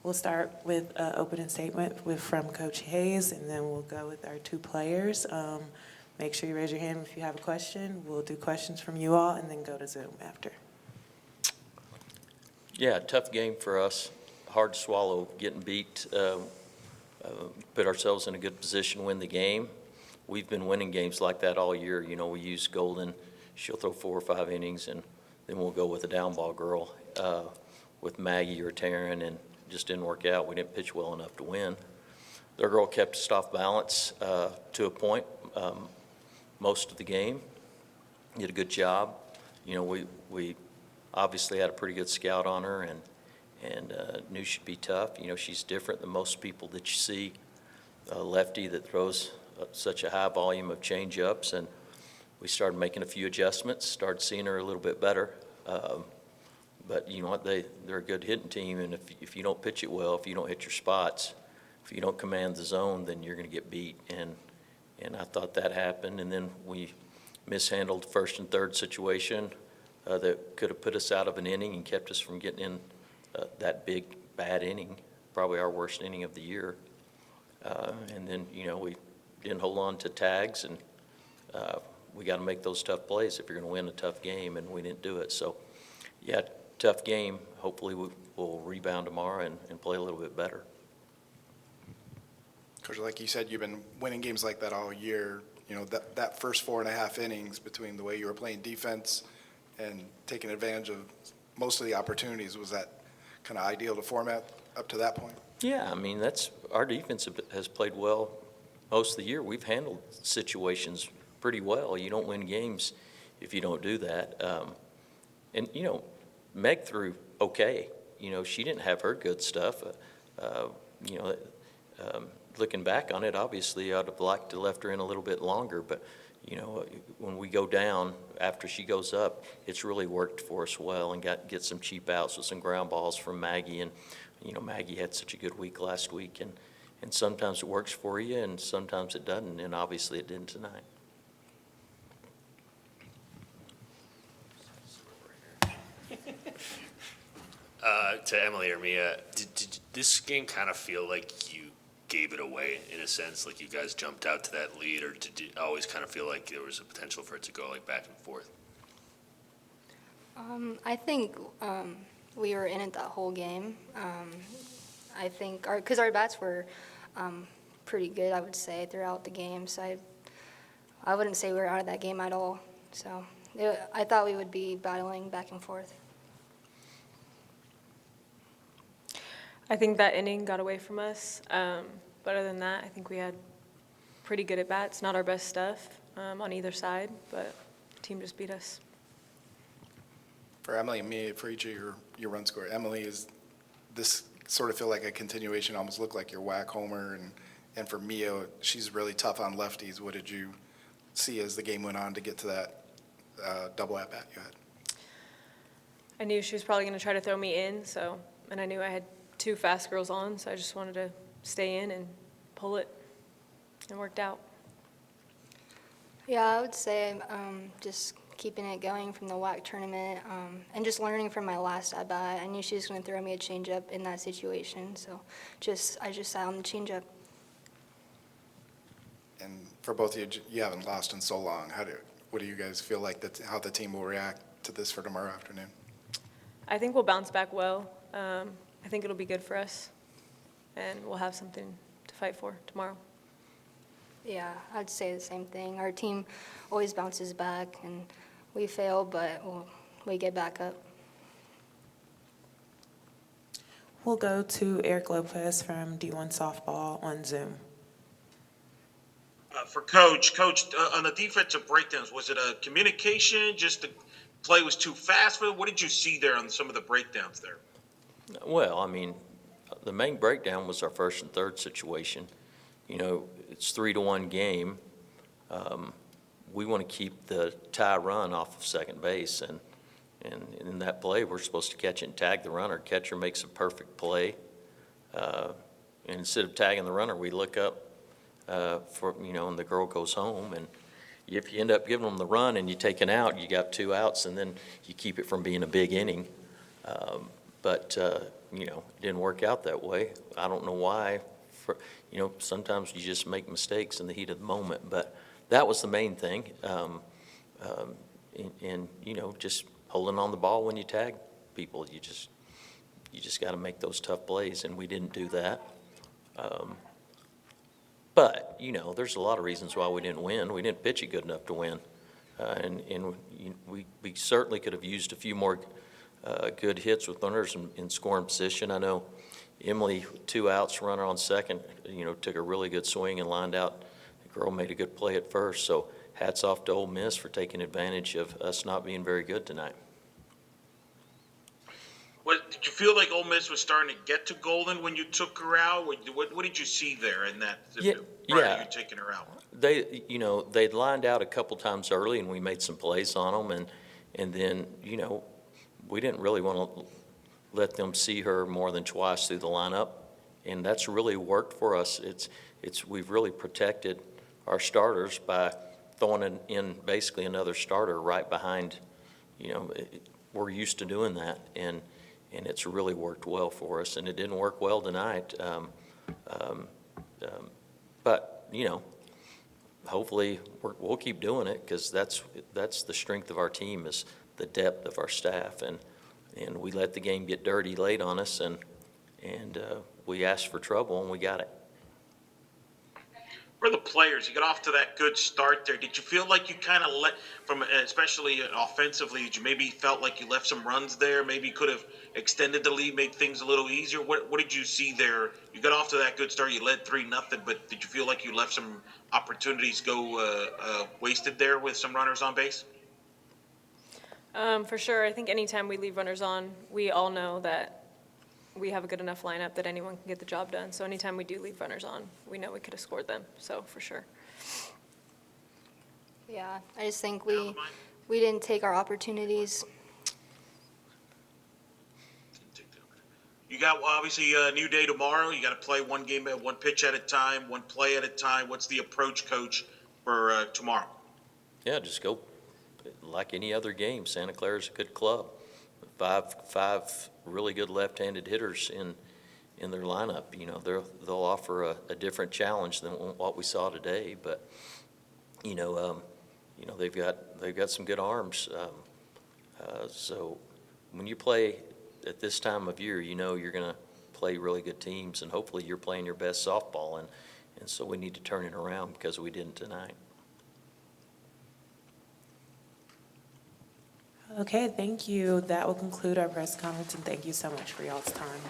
We'll start with an opening statement from Coach Hayes, and then we'll go with our two players. Make sure you raise your hand if you have a question. We'll do questions from you all and then go to Zoom after. Yeah, tough game for us. Hard to swallow, getting beat. Put ourselves in a good position to win the game. We've been winning games like that all year. You know, we use Golden. She'll throw 4 or 5 innings, and then we'll go with a down ball girl with Maggie or Taryn, and just didn't work out. We didn't pitch well enough to win. Their girl kept us off balance to a point most of the game. Did a good job. You know, we obviously had a pretty good scout on her, and knew she'd be tough. You know, she's different than most people that you see. A lefty that throws such a high volume of change-ups, and we started making a few adjustments, started seeing her a little bit better. But you know what, they're a good hitting team, and if you don't pitch it well, if you don't hit your spots, if you don't command the zone, then you're going to get beat. And I thought that happened, and then we mishandled the first and third situation that could have put us out of an inning and kept us from getting in that big bad inning, probably our worst inning of the year. And then, you know, we didn't hold on to tags, and we got to make those tough plays if you're going to win a tough game, and we didn't do it. So, yeah, tough game. Hopefully we'll rebound tomorrow and play a little bit better. Coach, like you said, you've been winning games like that all year. You know, that first 4.5 innings between the way you were playing defense and taking advantage of most of the opportunities, was that kind of ideal to format up to that point? Yeah, I mean, that's our defense has played well most of the year. We've handled situations pretty well. You don't win games if you don't do that. And, you know, Meg threw okay. You know, she didn't have her good stuff. You know, looking back on it, obviously I'd have liked to left her in a little bit longer, but you know, when we go down after she goes up, it's really worked for us well, and get some cheap outs with some ground balls from Maggie. And you know, Maggie had such a good week last week, and sometimes it works for you and sometimes it doesn't, and obviously it didn't tonight. To Emily or Mia, did this game kind of feel like you gave it away in a sense, like you guys jumped out to that lead, or did you always kind of feel like there was a potential for it to go like back and forth? I think we were in it that whole game. I think because our bats were pretty good, I would say, throughout the game. So I wouldn't say we were out of that game at all. So I thought we would be battling back and forth. I think that inning got away from us. But other than that, I think we had pretty good at bats. Not our best stuff on either side, but the team just beat us. For Emily and me, for each of your run score, Emily, is this sort of feel like a continuation, almost look like your whack homer, and for Mia, she's really tough on lefties. What did you see as the game went on to get to that double at bat you had? I knew she was probably going to try to throw me in, and I knew I had 2 fast girls on, so I just wanted to stay in and pull it, and it worked out. Yeah, I would say just keeping it going from the WAC tournament and just learning from my last at-bat. I knew she was going to throw me a changeup in that situation, so I just sat on the changeup. And for both of you, you haven't lost in so long. What do you guys feel like how the team will react to this for tomorrow afternoon? I think we'll bounce back well. I think it'll be good for us, and we'll have something to fight for tomorrow. Yeah, I'd say the same thing. Our team always bounces back, and we fail, but we get back up. We'll go to Eric Lopez from D1 Softball on Zoom. For Coach, on the defensive breakdowns, was it a communication, just the play was too fast for it? What did you see there on some of the breakdowns there? Well, I mean, the main breakdown was our first and third situation. You know, it's 3-1 game. We want to keep the tie run off of second base, and in that play, we're supposed to catch it and tag the runner. Catcher makes a perfect play, and instead of tagging the runner, we look up and the girl goes home. And if you end up giving them the run and you take an out, you got 2 outs, and then you keep it from being a big inning. But, you know, it didn't work out that way. I don't know why. You know, sometimes you just make mistakes in the heat of the moment, but that was the main thing. And, you know, just holding on the ball when you tag people. You just got to make those tough plays, and we didn't do that. But, you know, there's a lot of reasons why we didn't win. We didn't pitch it good enough to win. And we certainly could have used a few more good hits with runners in scoring position. I know Emily, 2 outs, runner on second, you know, took a really good swing and lined out. The girl made a good play at first. So hats off to Ole Miss for taking advantage of us not being very good tonight. Did you feel like Ole Miss was starting to get to Golden when you took her out? What did you see there in that prior to you taking her out? They, you know, they'd lined out a couple times early, and we made some plays on them, and then, you know, we didn't really want to let them see her more than twice through the lineup, and that's really worked for us. We've really protected our starters by throwing in basically another starter right behind. You know, we're used to doing that, and it's really worked well for us, and it didn't work well tonight. But, you know, hopefully we'll keep doing it, because that's the strength of our team, is the depth of our staff. And we let the game get dirty late on us, and we asked for trouble, and we got it. For the players, you got off to that good start there. Did you feel like you kind of especially offensively, did you maybe felt like you left some runs there? Maybe you could have extended the lead, made things a little easier. What did you see there? You got off to that good start. You led 3-0, but did you feel like you left some opportunities go wasted there with some runners on base? For sure. I think anytime we leave runners on, we all know that we have a good enough lineup that anyone can get the job done. So anytime we do leave runners on, we know we could have scored them. So for sure. Yeah, I just think we didn't take our opportunities. You got obviously a new day tomorrow. You got to play one game at one pitch at a time, one play at a time. What's the approach, Coach, for tomorrow? Yeah, just go like any other game. Santa Clara's a good club. Five really good left-handed hitters in their lineup. You know, they'll offer a different challenge than what we saw today. But you know, they've got some good arms. So when you play at this time of year, you know you're going to play really good teams, and hopefully you're playing your best softball. And so we need to turn it around, because we didn't tonight. Okay, thank you. That will conclude our press conference, and thank you so much for y'all's time.